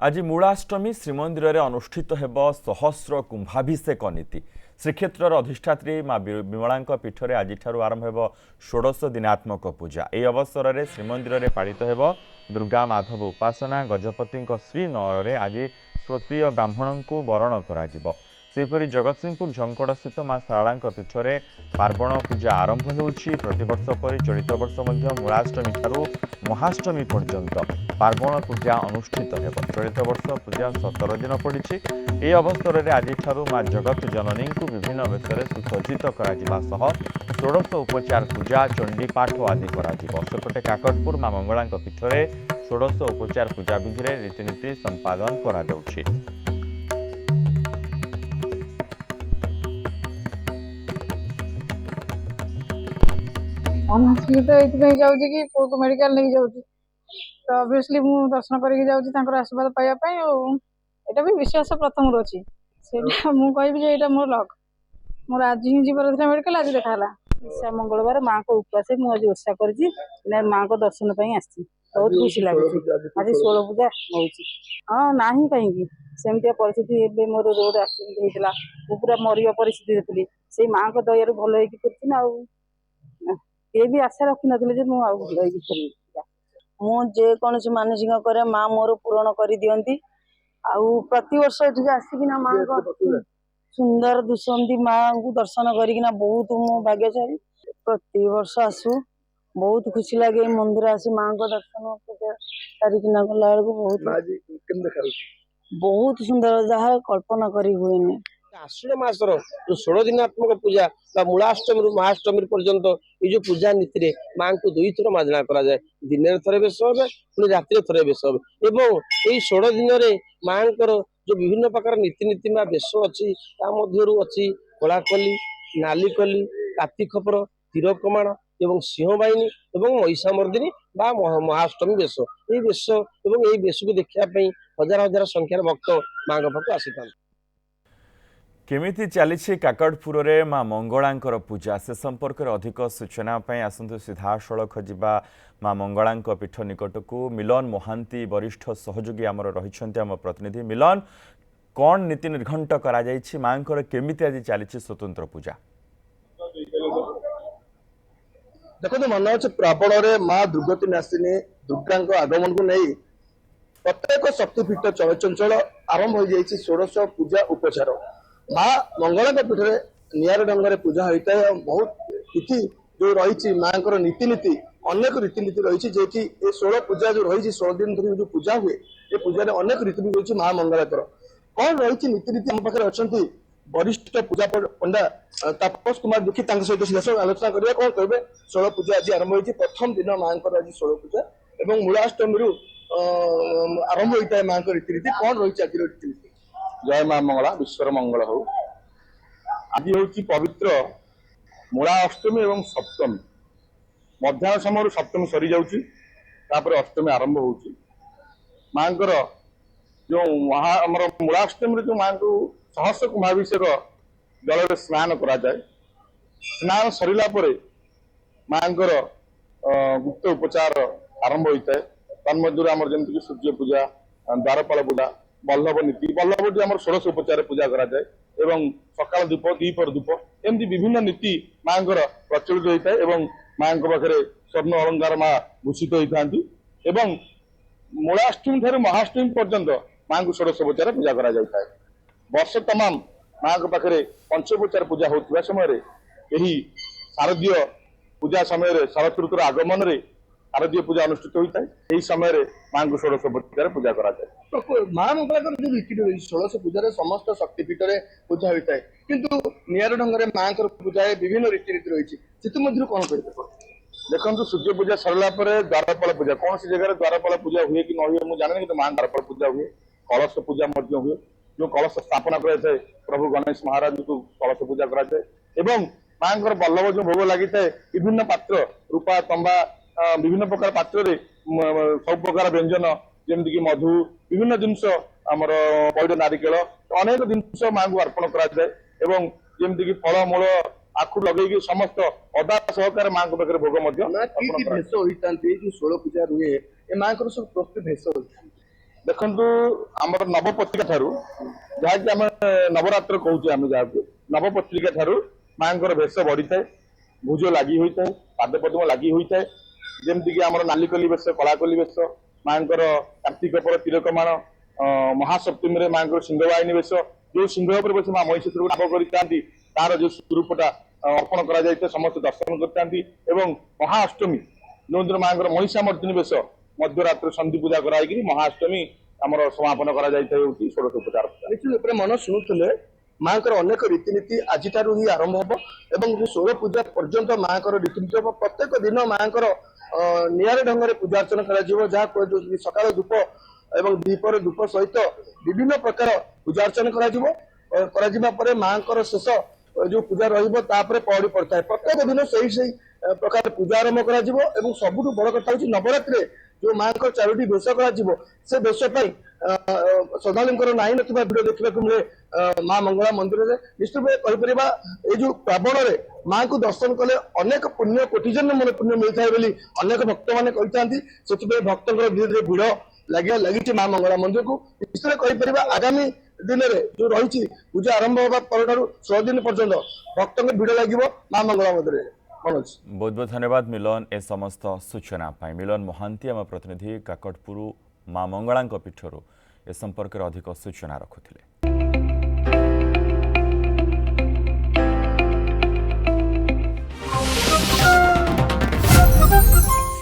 आज मूलाष्टमी श्रीमंदिर में अनुष्ठित हेब सहस्र कुंभाभिषेक नीति श्रीक्षेत्र अधिष्ठात्री माँ विमला पीठरे आज आरंभ हो षोडश दिनात्मक पूजा। यह अवसर में श्रीमंदिर में पालित हेब दुर्गा माधव उपासना गजपति श्रीनगर में आज श्रोत्रिय ब्राह्मण को वरण कर जगतसिंहपुर झंकड़ स्थित माँ शारदा पीठरे पार्वण पूजा आरंभ होउछि। प्रतिवर्ष पर चलित वर्ष मूलाष्टमी ठारू महाष्टमी पर्यंत पार्वण पूजा अनुष्ठित हेब। चलित वर्ष पूजा 17 दिन पड़ी। यह अवसर में आज माँ जगत जननी को विभिन्न वेश सुसज्जित कर षोडश उपचार पूजा चंडीपाठ आदि सेपटे काकटपुर माँ मंगला पीठरे षोडश उपचार पूजा विधि में रीतिनीति संपादन करा अनाथली तो ये जाऊँगी कि पुओ को मेडिकल नहीं जाऊँगी तो ऑब्वियसली मु दर्शन करके जाऊँगी तांकर आशीर्वाद पाइबा पई और एटा भी विश्वास प्रथम रोची सेटा मु कहबी जे एटा मोर लक मोर आज ही जीवन था मेडिकल आज देखाला ईशा मंगलवार माँ को उपवास मु आज ओषा करजी ने माँ को दर्शन पई आसी बहुत खुशी लागुची आज 16 पूजा होउची। हां नाही कहीं सेमतिया परिस्थिति एबे मोर रोड एक्सीडेंट हेतिला मु पूरा मरिया परिस्थिति हेतली से माँ को दयारु भलो हेकी करछि ना ये भी आशा रखी नथिले जे मु आ भलो हेकी करी मु जे कोनसी मानसिक करे माँ मोर पूर्ण करी दियंती आउ प्रति वर्ष एठी आसीकिना माँ को सुंदर दुसंती माँ को दर्शन करिकिना बहुत मो भाग्यशाली प्रति वर्ष आसु बहुत खुशी लगे मंदिर आसी माँ को दर्शन करिकिना गला बहुत बहुत सुंदर जहाँ कल्पना करी हुए आश्विन मासर जो 16 दिनात्मक पूजा मूलाष्टमी रु महाष्टमी पर्यंत ये जो पूजा नीति रे माँ को 2 थर मार्जना करा जाए दिन थे बेश हे पुणी राति थे बेश हे एवं यही 16 दिन में माँ जो विभिन्न प्रकार नीति बेश अच्छी अच्छी कलाकली नालीकली काती खपर तीर प्रमाण एवं सिंह बाहिनी एवं महिषामर्दिनी महाअष्टमी बेश ये बेश एवं यही बेश को देखापी हजार हजार संख्यार भक्त माँ पाखक आसी था। केमिति चली काकटपुर में माँ मंगला पूजा से संपर्क में अधिक सूचना आसतु सीधासख जा माँ मंगला पीठ निकट को मिलन महांती वरिष्ठ सहयोगी आमर रही आम प्रतिनिधि मिलन कौन नीति निर्घंट करा माँ केमिति आज चली स्वतंत्र पूजा देखो मन अच्छे प्रापण में माँ दुर्गति नाशिनी दुर्गा आगमन को नहीं प्रत्येक शक्तिपीठ चलचंचल आरंभ हो जाए षोडश पूजा उपचार माँ मंगला पीठ में नियर ढंग से पूजा होता है। बहुत तिथि जो रही माँ नीतिनीति अनेक रीतिनीति रही जे कि 16 पूजा जो रही 16 दिन धरी जो पूजा हुए ये पूजा अनेक रीतिनीति रही माँ मंगला कौन रही नीतिनीति आम पाखे अच्छा वरिष्ठ पूजा पंडा तापस कुमार दीक्षित सहित सीधा आलोचना करिया कौन कहे 16 पूजा आज आरंभ होती प्रथम दिन माँ आज 16 पूजा और मूलाष्टमी आरंभ होता है माँ रीतिनीति कौन रही आज रीतिनीति। जय माँ मंगला विश्वर मंगल हो। आज हूँ पवित्र मूला अष्टमी एवं सप्तमी मध्याह समय सप्तमी सरी जापर अष्टमी आरंभ हो माँ जो मूलाष्टमी जो माँ को सहस्र कुंभाभिषेक जल स्नान करा जाए स्नान सरला माँ गुप्त उपचार आरंभ होता है तन्मध्य आम जमी सूर्य पूजा द्वारपाल पूजा बल्लभ नीति बल्लभ आम षोड़श उपचार पूजा करा जाए एवं सकाल धूप दीपर धूप एमती विभिन्न नीति माँ प्रचलित होता है माँ पाखे स्वर्ण अलंकार माँ भूषित होता है मूलाष्टमी ठार महाअष्टमी पर्यंत माँ को षोड़श उपचार पूजा करा जाता है। वर्ष तमाम माँ पाखे पंचोपचार पूजा होता समय यही शारदीय पूजा समय शरत ऋतुर आगमन में शारदीय पूजा अनुष्ठित होता है यही समय माँ को षोड़श उपचार पूजा करा जाए। तो माँ मंगला जो रीति रही 16 पूजा समस्त शक्तिपीठ में पूजा होता है किंतु नियर ढंग से माँ पूजा विभिन्न रीतिनीति रही कौन कर देखो सूर्य पूजा सरला द्वारपाल पूजा कौन सी जगह द्वारपाल पूजा हुए कि न हुए मुझे जाने कि माँ द्वारपाल पूजा हुए कलश पूजा हुए जो कलश स्थापना कराए प्रभु गणेश महाराज को कलश पूजा कराए माँ बल्लभ जो भोग लगी है विभिन्न पात्र रूपा तंबा विभिन्न प्रकार पात्र सब प्रकार व्यंजन जमीक मधु विभिन्न जिनस आमर पैड नारिकेल अनेक जिनस माँ को अर्पण कराए जमीक फल मूल आखु लगे समस्त अदा सहकार माँ को पाखे भोग भेष होता 16 पूजा रुए माँ सब प्रस्तुत भेष ଦେଖନ୍ତୁ ଆମର ନବପତ୍ରିକା ଠାରୁ ଯାହାକି ଆମେ ନବରାତ୍ର କହୁଛେ ଆମେ ଯାହାକୁ ନବପତ୍ରିକା ଠାରୁ ମାଙ୍କର ବେଶ ବଢିଥାଏ, ଭୁଜ ଲାଗି ହୋଇଥାଏ, ପାଦ ପଦ୍ମ ଲାଗି ହୋଇଥାଏ। ଯେମିତିକି ଆମର ନାଲିକଲି ବେଶ, କଳାକଲି ବେଶ, ମାଙ୍କର କାର୍ତ୍ତିକ ପର ତିରକମାଣ, ମହାସପ୍ତମୀରେ ମାଙ୍କର ସିଂହବାହିନୀ ବେଶ, ଯୋଉ ସିଂହ ଉପରେ ବସି ମା ମହିଷାସୁରକୁ ଠାବ କରିଥାନ୍ତି ତାର ଯୋଉ ସ୍ୱରୂପଟା ଅର୍ପଣ କରାଯାଇଥାଏ, ସମସ୍ତେ ଦର୍ଶନ କରିଥାନ୍ତି। ଏବଂ ମହାଅଷ୍ଟମୀ ଯୋଉଦିନ ମାଙ୍କର ମହିଷାମର୍ଦ୍ଦିନୀ ବେଶ ମଧ୍ୟରାତ୍ରି ସନ୍ଧି ପୂଜା କରାଯାଇକି ମହାଅଷ୍ଟମୀ ଆମର ସମାପନ କରାଯାଇଥାଏ ହଉଛି ଷୋଡଶ ଉପଚାର। ନିଶ୍ଚିତ ଉପରେ ମନ ଶୁଣୁଥିଲେ ମାଙ୍କର ଅନେକ ରୀତିନୀତି ଆଜିଠାରୁ ହିଁ ଆରମ୍ଭ ହବ ଏବଂ ଷୋଳ ପୂଜା ପର୍ଯ୍ୟନ୍ତ ମାଙ୍କର ରୀତିନୀତି ହବ। ପ୍ରତ୍ୟେକ ଦିନ ମାଙ୍କର ନିଆରା ଢଙ୍ଗରେ ପୂଜା ଅର୍ଚ୍ଚନା କରାଯିବ, ଯାହା କୁହାଯାଉଛି ସକାଳ ଧୂପ ଏବଂ ଦ୍ୱିପହର ଧୂପ ସହିତ ବିଭିନ୍ନ ପ୍ରକାର ପୂଜା ଅର୍ଚ୍ଚନା କରାଯିବା ପରେ ମାଙ୍କର ଶେଷ ଯୋଉ ପୂଜା ରହିବ ତାପରେ ପହଡି ପଡିଥାଏ। ପ୍ରତ୍ୟେକ ଦିନ ସେଇ ପ୍ରକାର ପୂଜା ଆରମ୍ଭ କରାଯିବ ଏବଂ ସବୁଠୁ ବଡ କଥା ହଉଛି ନବରାତ୍ରିରେ ଯୋଉ ମାଙ୍କର 4ଟି ବେଶ କରାଯିବ ସେ ବେଶ ପାଇଁ ଶ୍ରଦ୍ଧାଳୁଙ୍କର ନାହିଁ ନଥିବା ଭିଡ ଦେଖିବାକୁ ମିଳେ ମା ମଙ୍ଗଳା ମନ୍ଦିରରେ। ନିଶ୍ଚିତ ଭାବେ କହିପାରିବା ଏଇ ଯୋଉ ଶ୍ରାବଣରେ ମାଙ୍କୁ ଦର୍ଶନ କଲେ ଅନେକ ପୁଣ୍ୟ କୋଟିଜନ୍ମ ମନେ ପୁଣ୍ୟ ମିଳିଥାଏ ବୋଲି ଅନେକ ଭକ୍ତମାନେ କହିଥାନ୍ତି। ସେଥିପାଇଁ ଭକ୍ତଙ୍କର ଧୀରେ ଧୀରେ ଭିଡ ଲାଗିଛି ମା ମଙ୍ଗଳା ମନ୍ଦିରକୁ। ନିଶ୍ଚିତ କହିପାରିବା ଆଗାମୀ ଦିନରେ ଯୋଉ ରହିଛି ପୂଜା ଆରମ୍ଭ ହେବା ପରଠାରୁ 16 ଦିନ ପର୍ଯ୍ୟନ୍ତ ଭକ୍ତଙ୍କ ଭିଡ ଲାଗିବ ମା ମଙ୍ଗଳା ମନ୍ଦିରରେ। बहुत बहुत धन्यवाद मिलन ए समस्त सूचना पाई। मिलन महांती आम प्रतिनिधि काकटपुर माँ मंगला पीठर ए संपर्क अधिक सूचना रखुले।